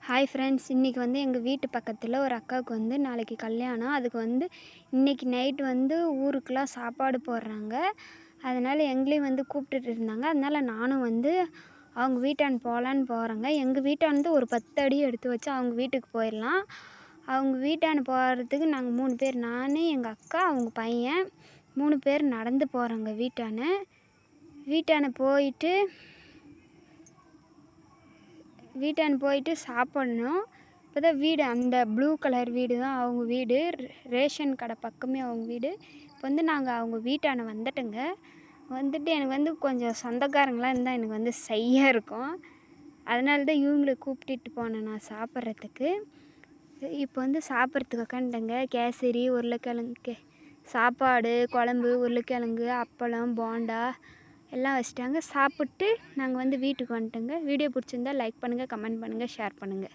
Hi friends, இன்றைக்கி வந்து எங்கள் வீட்டு பக்கத்தில் ஒரு அக்காவுக்கு வந்து நாளைக்கு கல்யாணம். அதுக்கு வந்து இன்றைக்கி நைட் வந்து ஊருக்கெலாம் சாப்பாடு போடுறாங்க. அதனால் எங்களையும் வந்து கூப்பிட்டுட்டு இருந்தாங்க. அதனால் நானும் வந்து அவங்க வீட்டாண்ட போகலான்னு போகிறேங்க. எங்கள் வீட்டாண்ட ஒரு 10 அடி எடுத்து வச்சு அவங்க வீட்டுக்கு போயிடலாம். அவங்க வீட்டாண்ட போகிறதுக்கு நாங்கள் 3 பேர், நான், எங்கள் அக்கா, அவங்க பையன் 3 பேர் நடந்து போகிறோங்க வீட்டாண்ட. வீட்டாண்ட போயிட்டு சாப்பிட்ணும். இப்போ தான் வீடு, அந்த ப்ளூ கலர் வீடு தான் அவங்க வீடு. ரேஷன் கடை பக்கமே அவங்க வீடு. இப்போ வந்து நாங்கள் அவங்க வீட்டாண்ட வந்துட்டோங்க. வந்துட்டு எனக்கு வந்து கொஞ்சம் சொந்தக்காரங்களாம் இருந்தால் எனக்கு வந்து சையாக இருக்கும். அதனால தான் இவங்களை கூப்பிட்டுட்டு போனேன் நான் சாப்பிட்றதுக்கு. இப்போ வந்து சாப்பிட்றதுக்கு உக்காந்துட்டேங்க. கேசரி, உருளைக்கிழங்கு சாப்பாடு, குழம்பு, உருளைக்கிழங்கு, அப்பளம், போண்டா எல்லாம் வச்சுட்டாங்க. சாப்பிட்டு நாங்கள் வந்து வீட்டுக்கு வந்துட்டோங்க. வீடியோ பிடிச்சிருந்தா லைக் பண்ணுங்கள், கமெண்ட் பண்ணுங்கள், ஷேர் பண்ணுங்கள்.